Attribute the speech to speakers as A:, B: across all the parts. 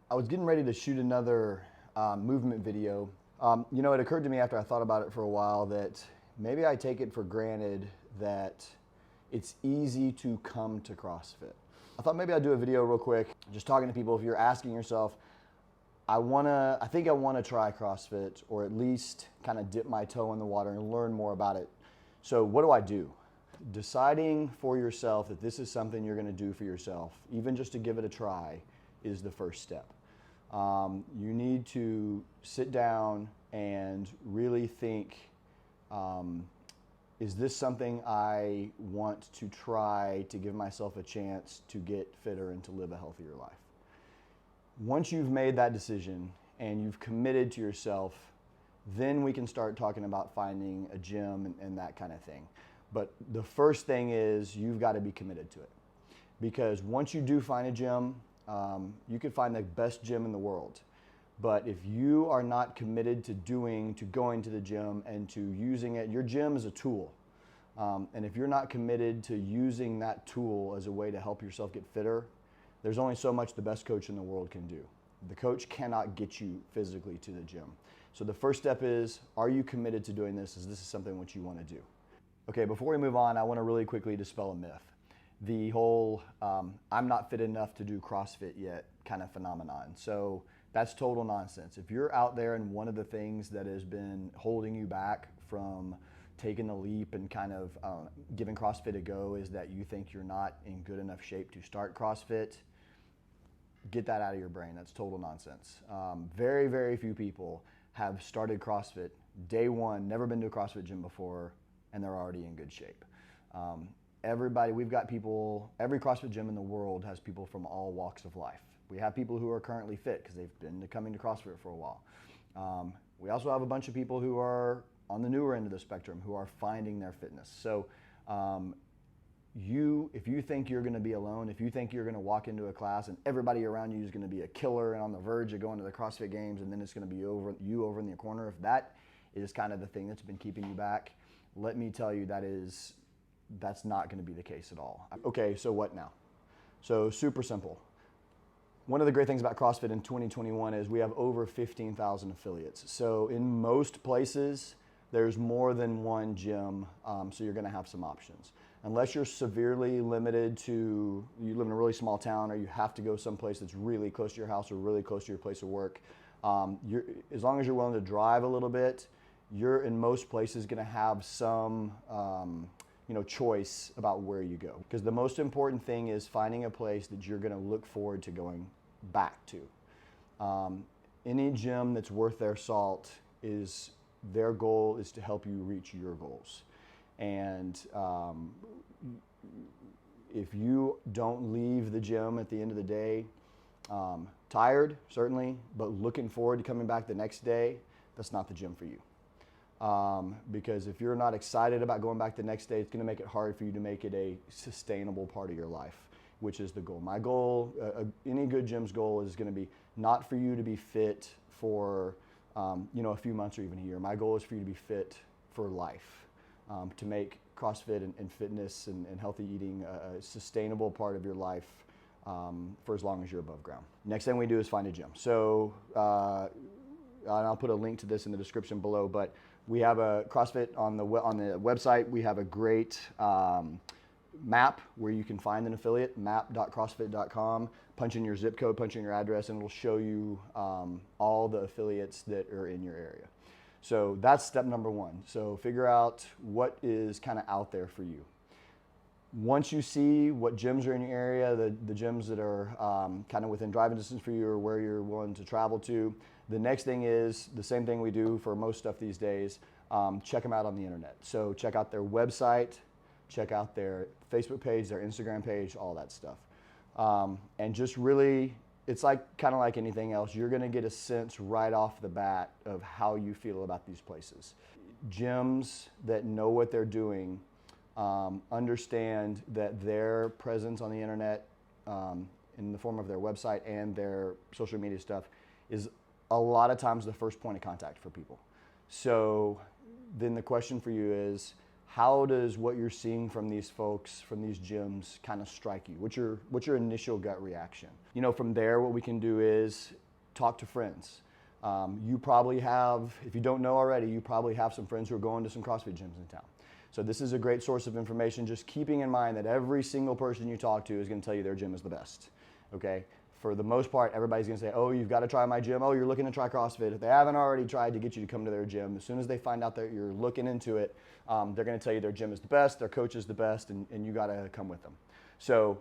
A: I was getting ready to shoot another movement video. It occurred to me after I thought about it for a while that maybe I take it for granted that it's easy to come to CrossFit. I thought maybe I'd do a video real quick, just talking to people. If you're asking yourself, I think I wanna try CrossFit, or at least kind of dip my toe in the water and learn more about it. So what do I do? Deciding for yourself that this is something you're gonna do for yourself, even just to give it a try, is the first step. You need to sit down and really think, is this something I want to try to give myself a chance to get fitter and to live a healthier life? Once you've made that decision and you've committed to yourself, then we can start talking about finding a gym and that kind of thing. But the first thing is you've got to be committed to it. Because once you do find a gym, you could find the best gym in the world. But if you are not committed to going to the gym and to using it, your gym is a tool. And if you're not committed to using that tool as a way to help yourself get fitter, there's only so much the best coach in the world can do. The coach cannot get you physically to the gym. So the first step is, are you committed to doing this? Is this something which you want to do? Okay, before we move on, I want to really quickly dispel a myth. The whole I'm not fit enough to do CrossFit yet kind of phenomenon. So that's total nonsense. If you're out there and one of the things that has been holding you back from taking the leap and kind of giving CrossFit a go is that you think you're not in good enough shape to start CrossFit, get that out of your brain. That's total nonsense. Very, very few people have started CrossFit day one, never been to a CrossFit gym before, and they're already in good shape. We've got people, every CrossFit gym in the world has people from all walks of life. We have people who are currently fit because they've been coming to CrossFit for a while. We also have a bunch of people who are on the newer end of the spectrum who are finding their fitness. So if you think you're gonna be alone, if you think you're gonna walk into a class and everybody around you is gonna be a killer and on the verge of going to the CrossFit Games and then it's gonna be over in the corner, if that is kind of the thing that's been keeping you back, let me tell you that's not gonna be the case at all. Okay, so what now? So super simple. One of the great things about CrossFit in 2021 is we have over 15,000 affiliates. So in most places, there's more than one gym, so you're gonna have some options. Unless you're severely limited to, you live in a really small town or you have to go someplace that's really close to your house or really close to your place of work, as long as you're willing to drive a little bit, you're in most places gonna have some choice about where you go. Because the most important thing is finding a place that you're gonna look forward to going back to. Any gym that's worth their salt their goal is to help you reach your goals. And if you don't leave the gym at the end of the day, tired, certainly, but looking forward to coming back the next day, that's not the gym for you. Because if you're not excited about going back the next day, it's gonna make it hard for you to make it a sustainable part of your life, which is the goal. My goal, any good gym's goal is gonna be not for you to be fit for a few months or even a year. My goal is for you to be fit for life, to make CrossFit and fitness and healthy eating a sustainable part of your life for as long as you're above ground. Next thing we do is find a gym. So, and I'll put a link to this in the description below, but we have a CrossFit on the website. We have a great map where you can find an affiliate, map.crossfit.com. Punch in your zip code, punch in your address, and it'll show you all the affiliates that are in your area. So that's step number one. So figure out what is kind of out there for you. Once you see what gyms are in your area, the gyms that are kind of within driving distance for you or where you're willing to travel to, the next thing is the same thing we do for most stuff these days, check them out on the internet. So check out their website, check out their Facebook page, their Instagram page, all that stuff. And just really, it's kind of like anything else. You're gonna get a sense right off the bat of how you feel about these places. Gyms that know what they're doing understand that their presence on the internet in the form of their website and their social media stuff is a lot of times the first point of contact for people. So then the question for you is, how does what you're seeing from these folks, from these gyms, kind of strike you? What's your initial gut reaction? You know, from there, what we can do is talk to friends. You probably have, if you don't know already, you probably have some friends who are going to some CrossFit gyms in town. So this is a great source of information, just keeping in mind that every single person you talk to is going to tell you their gym is the best, okay? For the most part, everybody's going to say, oh, you've got to try my gym. Oh, you're looking to try CrossFit. If they haven't already tried to get you to come to their gym, as soon as they find out that you're looking into it, they're going to tell you their gym is the best, their coach is the best, and you got to come with them. So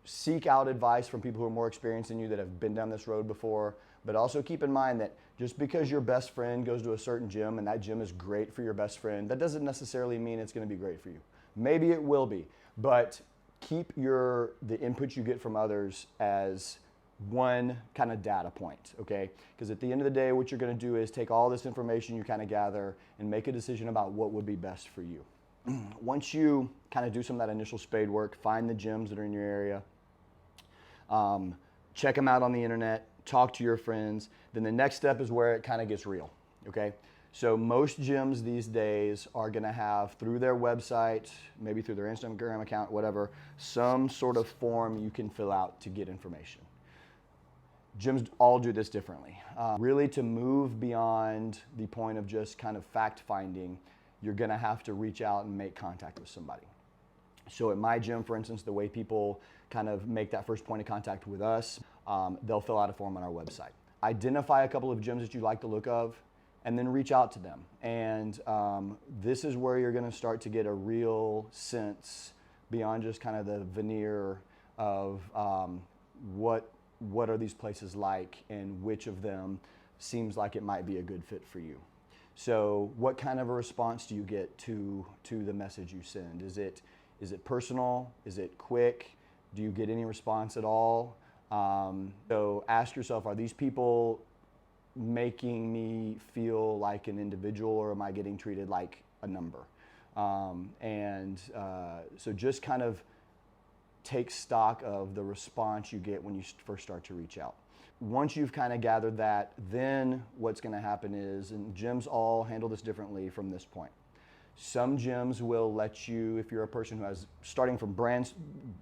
A: seek out advice from people who are more experienced than you that have been down this road before, but also keep in mind that just because your best friend goes to a certain gym and that gym is great for your best friend, that doesn't necessarily mean it's going to be great for you. Maybe it will be, but keep the input you get from others as one kind of data point, okay? Because at the end of the day, what you're going to do is take all this information you kind of gather and make a decision about what would be best for you. Once you kind of do some of that initial spade work, find the gyms that are in your area, check them out on the internet, talk to your friends, then the next step is where it kind of gets real, okay? So most gyms these days are going to have, through their website, maybe through their Instagram account, whatever, some sort of form you can fill out to get information. Gyms all do this differently. Really, to move beyond the point of just kind of fact finding, you're going to have to reach out and make contact with somebody. So at my gym, for instance, the way people kind of make that first point of contact with us, they'll fill out a form on our website. Identify a couple of gyms that you like the look of, and then reach out to them. And this is where you're going to start to get a real sense beyond just kind of the veneer of what are these places like and which of them seems like it might be a good fit for you. So what kind of a response do you get to the message you send? Is it personal? Is it quick? Do you get any response at all? So ask yourself, are these people making me feel like an individual, or am I getting treated like a number? So just kind of take stock of the response you get when you first start to reach out. Once you've kind of gathered that, then what's going to happen is, and gyms all handle this differently from this point. Some gyms will let you, if you're a person who has, starting from brand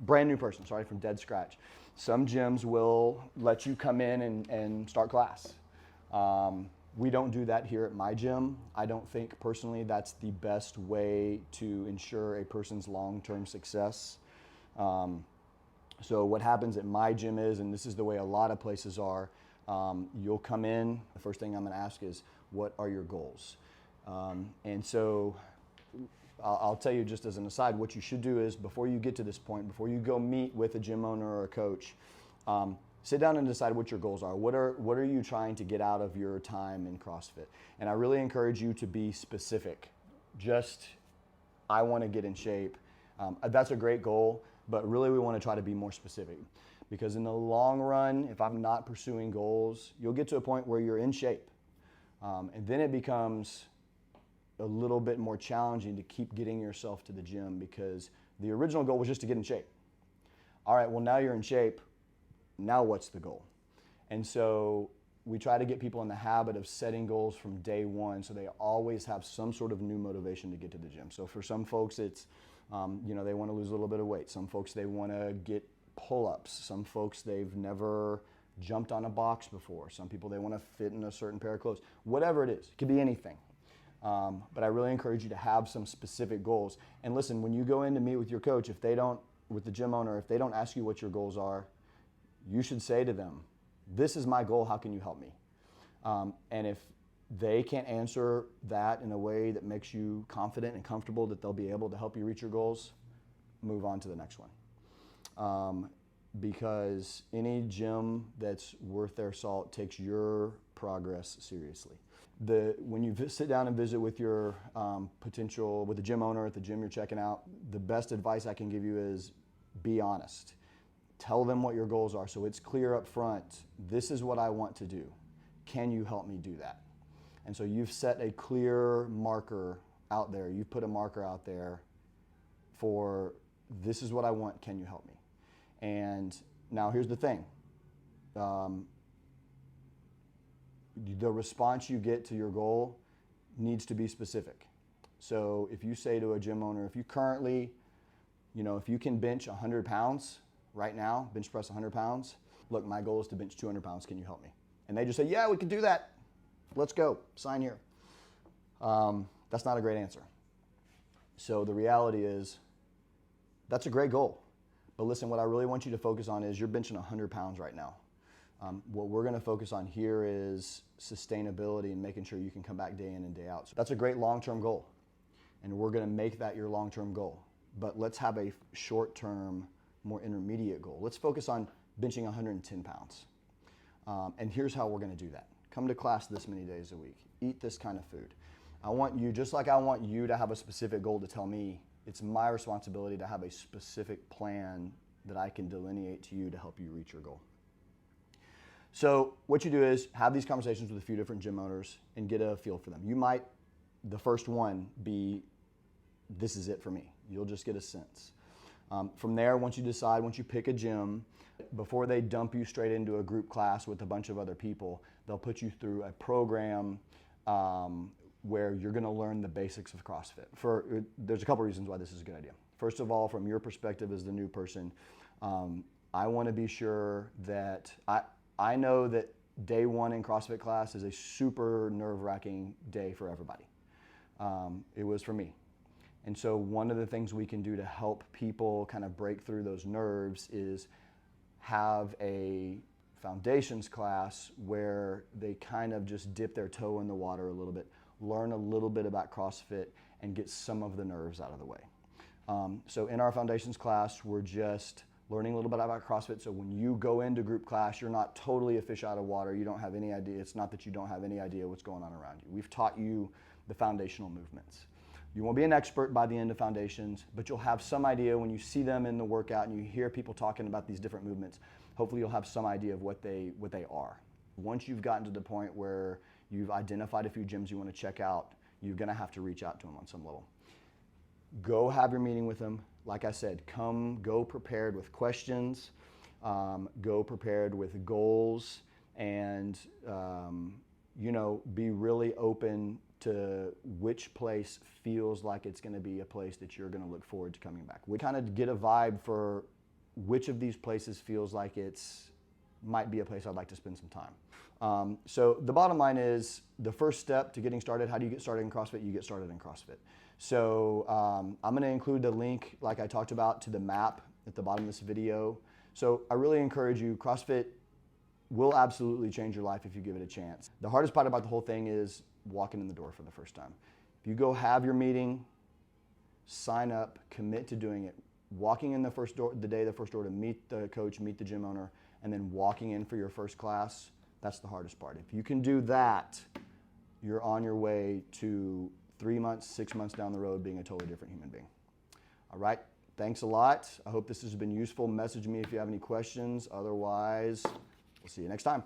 A: new person, starting from dead scratch, some gyms will let you come in and start class. We don't do that here at my gym. I don't think personally that's the best way to ensure a person's long-term success. So what happens at my gym is, and this is the way a lot of places are, you'll come in, the first thing I'm going to ask is, what are your goals? And so I'll tell you just as an aside, what you should do is, before you get to this point, before you go meet with a gym owner or a coach, sit down and decide what your goals are. What are you trying to get out of your time in CrossFit? And I really encourage you to be specific. Just, I want to get in shape. That's a great goal, but really we want to try to be more specific. Because in the long run, if I'm not pursuing goals, you'll get to a point where you're in shape. And then it becomes a little bit more challenging to keep getting yourself to the gym, because the original goal was just to get in shape. All right, well now you're in shape, now what's the goal? And so we try to get people in the habit of setting goals from day one, so they always have some sort of new motivation to get to the gym. So for some folks it's, they want to lose a little bit of weight. Some folks, they want to get pull-ups. Some folks, they've never jumped on a box before. Some people, they want to fit in a certain pair of clothes. Whatever it is, it could be anything. But I really encourage you to have some specific goals. And listen, when you go in to meet with your coach, with the gym owner, if they don't ask you what your goals are, you should say to them, this is my goal, how can you help me? And if they can't answer that in a way that makes you confident and comfortable that they'll be able to help you reach your goals, move on to the next one. Because any gym that's worth their salt takes your progress seriously. When you sit down and visit with your with the gym owner at the gym you're checking out, the best advice I can give you is be honest. Tell them what your goals are so it's clear up front. This is what I want to do. Can you help me do that? And so you've set a clear marker out there. You've put a marker out there for, this is what I want, can you help me? And now here's the thing. The response you get to your goal needs to be specific. So if you say to a gym owner, if you currently, if you can bench 100 pounds right now, bench press 100 pounds, look, my goal is to bench 200 pounds, can you help me? And they just say, yeah, we can do that. Let's go, sign here. That's not a great answer. So the reality is, that's a great goal. But listen, what I really want you to focus on is you're benching 100 pounds right now. What we're gonna focus on here is sustainability and making sure you can come back day in and day out. So that's a great long-term goal. And we're gonna make that your long-term goal. But let's have a short-term, more intermediate goal. Let's focus on benching 110 pounds. And here's how we're gonna do that. Come to class this many days a week. Eat this kind of food. I want you, just like I want you to have a specific goal to tell me, it's my responsibility to have a specific plan that I can delineate to you to help you reach your goal. So what you do is have these conversations with a few different gym owners and get a feel for them. You might, the first one, be, this is it for me. You'll just get a sense. From there, once you pick a gym, before they dump you straight into a group class with a bunch of other people, they'll put you through a program where you're gonna learn the basics of CrossFit. There's a couple reasons why this is a good idea. First of all, from your perspective as the new person, I wanna be sure that, I know that day one in CrossFit class is a super nerve-wracking day for everybody. It was for me. And so one of the things we can do to help people kind of break through those nerves is have a foundations class where they kind of just dip their toe in the water a little bit, learn a little bit about CrossFit, and get some of the nerves out of the way. So in our foundations class, we're just learning a little bit about CrossFit. So when you go into group class, you're not totally a fish out of water. You don't have any idea. It's not that you don't have any idea what's going on around you. We've taught you the foundational movements. You won't be an expert by the end of foundations, but you'll have some idea when you see them in the workout and you hear people talking about these different movements. Hopefully you'll have some idea of what they are. Once you've gotten to the point where you've identified a few gyms you want to check out, you're going to have to reach out to them on some level. Go have your meeting with them. Like I said, go prepared with questions, go prepared with goals, and be really open to which place feels like it's going to be a place that you're going to look forward to coming back. We kind of get a vibe for which of these places feels like might be a place I'd like to spend some time. So the bottom line is, the first step to getting started, how do you get started in CrossFit? You get started in CrossFit. So I'm going to include the link, like I talked about, to the map at the bottom of this video. So I really encourage you. CrossFit will absolutely change your life if you give it a chance. The hardest part about the whole thing is walking in the door for the first time. If you go have your meeting, sign up, commit to doing it, walking in the first door to meet the coach, meet the gym owner, and then walking in for your first class, that's the hardest part. If you can do that, you're on your way to 3 months, 6 months down the road being a totally different human being. All right, thanks a lot. I hope this has been useful. Message me if you have any questions. Otherwise, we'll see you next time.